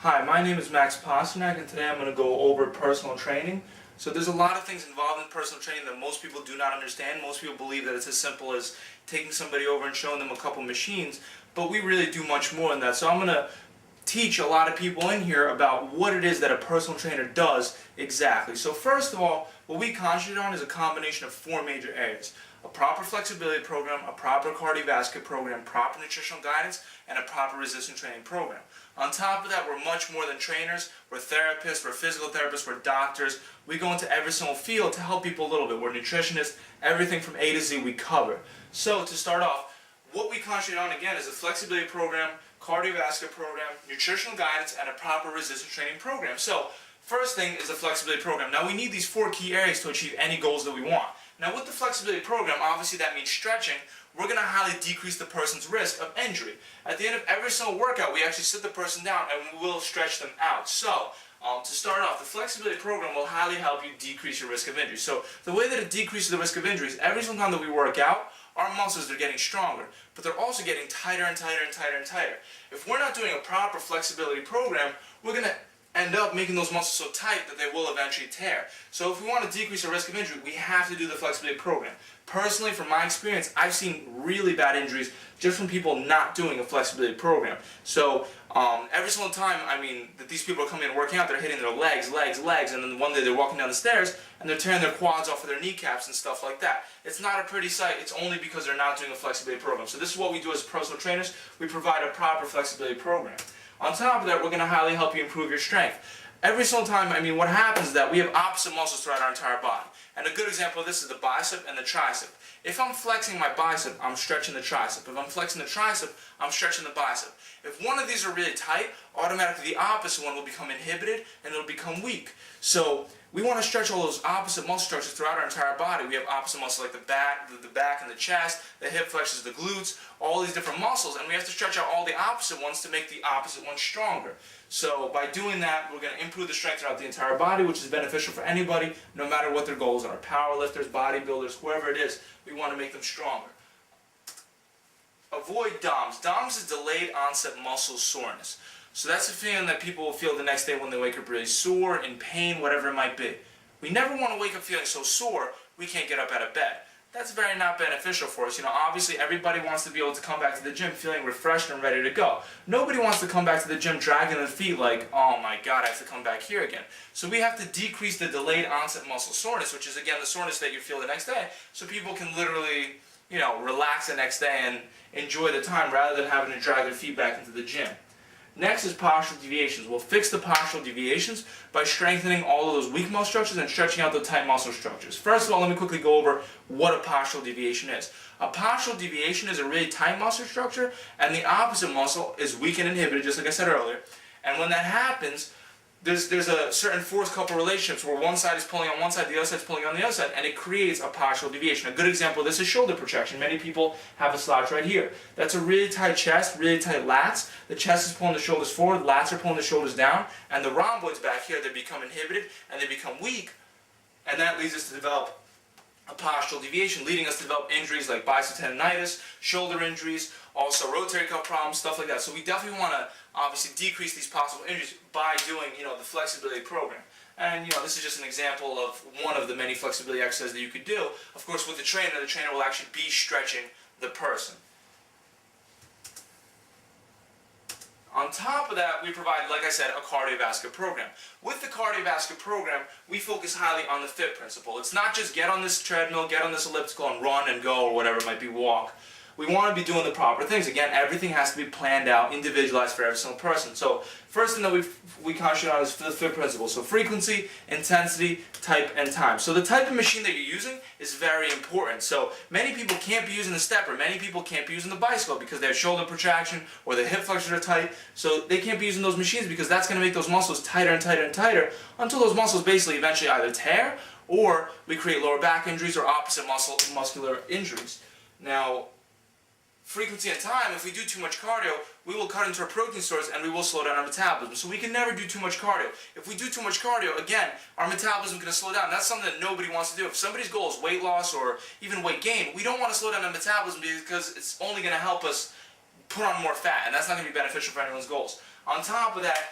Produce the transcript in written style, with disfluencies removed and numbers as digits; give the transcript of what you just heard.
Hi, my name is Max Pasternak, and today I'm going to go over personal training. So there's a lot of things involved in personal training that most people do not understand. Most people believe that it's as simple as taking somebody over and showing them a couple machines, but we really do much more than that. So I'm going to teach a lot of people in here about what it is that a personal trainer does exactly. So first of all, what we concentrate on is a combination of four major areas: a proper flexibility program, a proper cardiovascular program, proper nutritional guidance, and a proper resistance training program. On top of that, we're much more than trainers. We're therapists, we're physical therapists, we're doctors. We go into every single field to help people a little bit. We're nutritionists. Everything from A to Z we cover. So to start off, what we concentrate on again is a flexibility program, cardiovascular program, nutritional guidance, and a proper resistance training program. So first thing is the flexibility program. Now we need these four key areas to achieve any goals that we want. Now with the flexibility program, obviously that means stretching. We're going to highly decrease the person's risk of injury. At the end of every single workout, we actually sit the person down and we will stretch them out. So to start off, the flexibility program will highly help you decrease your risk of injury. So the way that it decreases the risk of injuries, every single time that we work out, our muscles are getting stronger, but they're also getting tighter and tighter and tighter and tighter. If we're not doing a proper flexibility program, we're going to end up making those muscles so tight that they will eventually tear. So if we want to decrease the risk of injury, we have to do the flexibility program. Personally, from my experience, I've seen really bad injuries just from people not doing a flexibility program. So every single time, that these people are coming in and working out, they're hitting their legs, and then one day they're walking down the stairs and they're tearing their quads off of their kneecaps and stuff like that. It's not a pretty sight. It's only because they're not doing a flexibility program. So this is what we do as personal trainers. We provide a proper flexibility program. On top of that, we're going to highly help you improve your strength. Every single time, what happens is that we have opposite muscles throughout our entire body. And a good example of this is the bicep and the tricep. If I'm flexing my bicep, I'm stretching the tricep. If I'm flexing the tricep, I'm stretching the bicep. If one of these are really tight, automatically the opposite one will become inhibited and it'll become weak. So we want to stretch all those opposite muscle structures throughout our entire body. We have opposite muscles like the back and the chest, the hip flexors, the glutes, all these different muscles, and we have to stretch out all the opposite ones to make the opposite ones stronger. So by doing that, we're going to improve the strength throughout the entire body, which is beneficial for anybody, no matter what their goals are. Powerlifters, bodybuilders, whoever it is, we want to make them stronger. Avoid DOMS. DOMS is delayed onset muscle soreness. So that's a feeling that people will feel the next day when they wake up really sore, in pain, whatever it might be. We never want to wake up feeling so sore we can't get up out of bed. That's very not beneficial for us. Obviously everybody wants to be able to come back to the gym feeling refreshed and ready to go. Nobody wants to come back to the gym dragging their feet like, oh my god, I have to come back here again. So we have to decrease the delayed onset muscle soreness, which is again the soreness that you feel the next day, so people can literally, relax the next day and enjoy the time rather than having to drag their feet back into the gym. Next is postural deviations. We'll fix the postural deviations by strengthening all of those weak muscle structures and stretching out the tight muscle structures. First of all, let me quickly go over what a postural deviation is. A postural deviation is a really tight muscle structure, and the opposite muscle is weak and inhibited, just like I said earlier. And when that happens, there's a certain force-couple relationships where one side is pulling on one side, the other side is pulling on the other side, and it creates a postural deviation. A good example of this is shoulder protraction. Many people have a slouch right here. That's a really tight chest, really tight lats. The chest is pulling the shoulders forward, lats are pulling the shoulders down, and the rhomboids back here, they become inhibited and they become weak, and that leads us to develop a postural deviation, leading us to develop injuries like bicep tendonitis, shoulder injuries, also rotator cuff problems, stuff like that. So we definitely want to obviously decrease these possible injuries by doing, the flexibility program. And, this is just an example of one of the many flexibility exercises that you could do. Of course, with the trainer will actually be stretching the person. On top of that, we provide, like I said, a cardiovascular program. With the cardiovascular program, we focus highly on the FIT principle. It's not just get on this treadmill, get on this elliptical, and run and go, or whatever it might be, walk. We want to be doing the proper things. Again, everything has to be planned out, individualized for every single person. So first thing that we concentrate on is the FIT principle. So frequency, intensity, type, and time. So the type of machine that you're using is very important. So many people can't be using the stepper. Many people can't be using the bicycle because they have shoulder protraction or the hip flexors are tight. So they can't be using those machines because that's going to make those muscles tighter and tighter and tighter until those muscles basically eventually either tear or we create lower back injuries or opposite muscular injuries. Now, frequency and time, if we do too much cardio, we will cut into our protein stores and we will slow down our metabolism. So we can never do too much cardio. If we do too much cardio, again, our metabolism is going to slow down. That's something that nobody wants to do. If somebody's goal is weight loss or even weight gain, we don't want to slow down our metabolism because it's only going to help us put on more fat, and that's not going to be beneficial for anyone's goals. On top of that,